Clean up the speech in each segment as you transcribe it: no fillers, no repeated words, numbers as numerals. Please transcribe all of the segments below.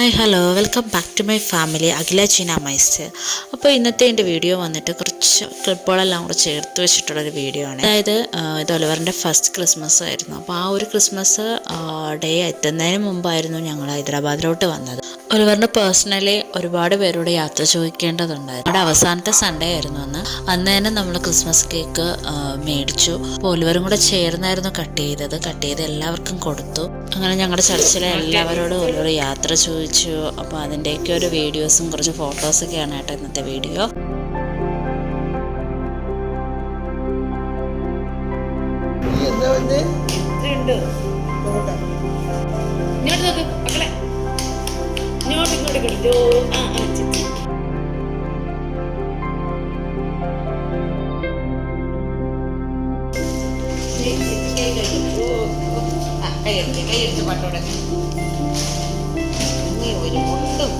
Hi hello welcome back to my family Akhila ചീന മൈസ്റ്റർ. അപ്പോൾ ഇന്നത്തെ എൻ്റെ വീഡിയോ വന്നിട്ട് കുറച്ച് ക്ലിപ്പുകളെല്ലാം കൂടെ ചേർത്ത് വെച്ചിട്ടുള്ളൊരു വീഡിയോ ആണ്. അതായത് ഇത് ഒലിവറിൻ്റെ ഫസ്റ്റ് ക്രിസ്മസ് ആയിരുന്നു. അപ്പോൾ ആ ഒരു ക്രിസ്മസ് ഡേ എത്തുന്നതിന് മുമ്പായിരുന്നു ഞങ്ങൾ ഹൈദരാബാദിലോട്ട് വന്നത്. ഒലിവറിന് പേഴ്സണലി ഒരുപാട് പേരോട് യാത്ര ചോദിക്കേണ്ടതുണ്ടായിരുന്നു. അവിടെ അവസാനത്തെ സൺഡേ ആയിരുന്നു അന്ന് തന്നെ നമ്മൾ ക്രിസ്മസ് കേക്ക് മേടിച്ചു. അപ്പോൾ ഒലിവറും കൂടെ ചേർന്നായിരുന്നു കട്ട് ചെയ്ത് എല്ലാവർക്കും കൊടുത്തു. അങ്ങനെ ഞങ്ങളുടെ ചർച്ചിലെ എല്ലാവരോടും ഒലിവർ യാത്ര ചോദിച്ചു. അപ്പോൾ അതിൻ്റെയൊക്കെ ഒരു വീഡിയോസും കുറച്ച് ഫോട്ടോസൊക്കെയാണ് കേട്ടോ ഇന്നത്തെ വീഡിയോ. കൈയെടുത്ത് പട്ടോടെ ഒരു മുണ്ടും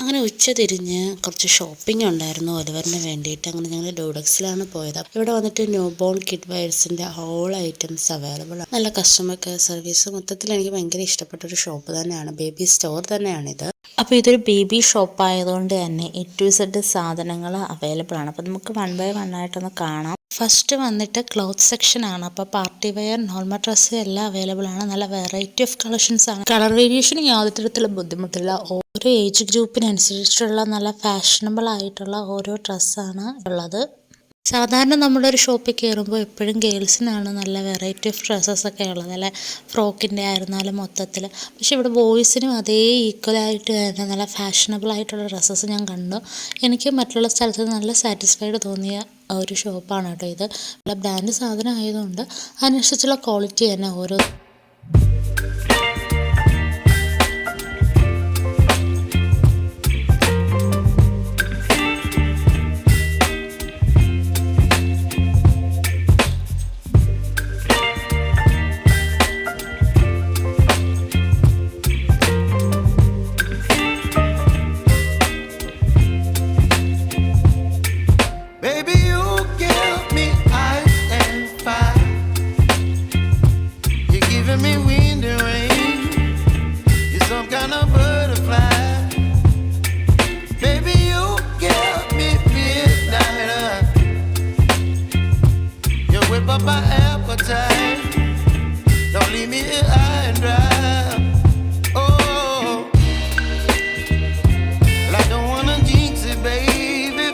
അങ്ങനെ ഉച്ച തിരിഞ്ഞ് കുറച്ച് ഷോപ്പിംഗ് ഉണ്ടായിരുന്നു ഒലിവറിന് വേണ്ടിയിട്ട്. അങ്ങനെ ഞങ്ങൾ ഡൂഡക്സിലാണ് പോയത്. ഇവിടെ വന്നിട്ട് ന്യൂ ബോൺ കിഡ് വെയർസിൻ്റെ ഓൾ ഐറ്റംസ് അവൈലബിൾ ആണ്. നല്ല കസ്റ്റമർ കെയർ സർവീസ്. മൊത്തത്തിൽ എനിക്ക് ഭയങ്കര ഇഷ്ടപ്പെട്ടൊരു ഷോപ്പ് തന്നെയാണ്. ബേബി സ്റ്റോർ തന്നെയാണിത്. അപ്പോൾ ഇതൊരു ബേബി ഷോപ്പ് ആയതുകൊണ്ട് തന്നെ A to Z സാധനങ്ങൾ അവൈലബിൾ ആണ്. അപ്പോൾ നമുക്ക് 1 by 1 ആയിട്ടൊന്ന് കാണാം. ഫസ്റ്റ് വന്നിട്ട് ക്ലോത്ത് സെക്ഷൻ ആണ്. അപ്പോൾ പാർട്ടി വെയർ നോർമൽ ഡ്രസ്സ് എല്ലാം അവൈലബിൾ ആണ്. നല്ല വെറൈറ്റി ഓഫ് കളക്ഷൻസ് ആണ്. കളർ വേരിയേഷന് യാതൊരു തരത്തിലുള്ള ബുദ്ധിമുട്ടില്ല. ഓരോ ഏജ് ഗ്രൂപ്പിനനുസരിച്ചുള്ള നല്ല ഫാഷനബിൾ ആയിട്ടുള്ള ഓരോ ഡ്രസ്സാണ് ഉള്ളത്. സാധാരണ നമ്മളൊരു ഷോപ്പിൽ കയറുമ്പോൾ എപ്പോഴും ഗേൾസിനാണ് നല്ല വെറൈറ്റി ഓഫ് ഡ്രസ്സസൊക്കെ ഉള്ളത്, അല്ലെ ഫ്രോക്കിൻ്റെ ആയിരുന്നാലും മൊത്തത്തിൽ. പക്ഷേ ഇവിടെ ബോയ്സിനും അതേ ഈക്വലായിട്ട് തന്നെ നല്ല ഫാഷനബിൾ ആയിട്ടുള്ള ഡ്രസ്സസ് ഞാൻ കണ്ടു. എനിക്ക് മറ്റുള്ള സ്ഥലത്ത് നല്ല സാറ്റിസ്ഫൈഡ് തോന്നിയ ഒരു ഷോപ്പാണ് കേട്ടോ ഇത്. നല്ല ബ്രാൻഡ് സാധനം ആയതുകൊണ്ട് അതിനനുസരിച്ചുള്ള ക്വാളിറ്റി തന്നെ ഓരോ. My appetite, don't leave me here high and dry. Oh, well, I don't wanna jinx it, baby,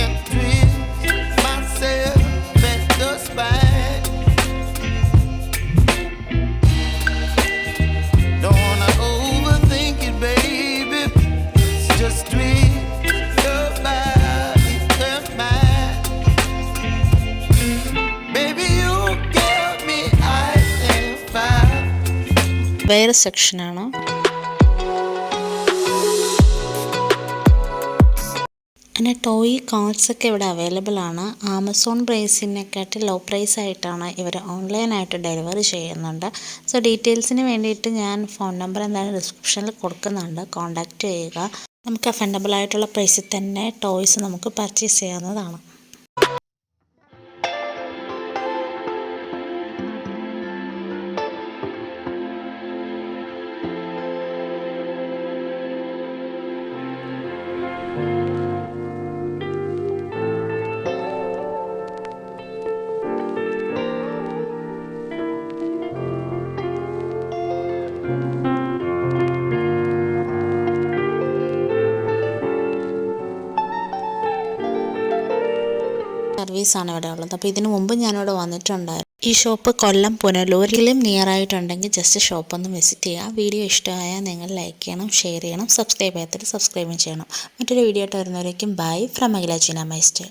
and twist myself at the spine. Don't wanna overthink it, baby, it's just twist your body and mine. വേറെ സെക്ഷനാണ്. അങ്ങനെ toy കാർഡ്സൊക്കെ ഇവിടെ available ആണ്. Amazon പ്രൈസിനെക്കാട്ടി low price ആയിട്ടാണ് ഇവർ ഓൺലൈനായിട്ട് delivery ചെയ്യുന്നുണ്ട്. So ഡീറ്റെയിൽസിന് വേണ്ടിയിട്ട് ഞാൻ ഫോൺ നമ്പർ എന്തായാലും ഡിസ്ക്രിപ്ഷനിൽ കൊടുക്കുന്നുണ്ട്, കോൺടാക്റ്റ് ചെയ്യുക. നമുക്ക് അഫോർഡബിൾ ആയിട്ടുള്ള പ്രൈസിൽ തന്നെ ടോയ്സ് നമുക്ക് പർച്ചേസ് ചെയ്യാവുന്നതാണ്. സർവീസാണ് ഇവിടെ ഉള്ളത്. അപ്പോൾ ഇതിനു മുമ്പ് ഞാനിവിടെ വന്നിട്ടുണ്ടായിരുന്നു. ഈ ഷോപ്പ് കൊല്ലം പുനലൂരിലും നിയർ ആയിട്ടുണ്ടെങ്കിൽ ജസ്റ്റ് ഷോപ്പ് ഒന്ന് വിസിറ്റ് ചെയ്യുക. വീഡിയോ ഇഷ്ടമായാൽ നിങ്ങൾ ലൈക്ക് ചെയ്യണം, ഷെയർ ചെയ്യണം, സബ്സ്ക്രൈബ് ചെയ്യാത്തവർ സബ്സ്ക്രൈബും ചെയ്യണം. മറ്റൊരു വീഡിയോ ആയിട്ട് വരുന്നവരേക്കും ബൈ ഫ്രം അഖില ചീന മൈസ്റ്റർ.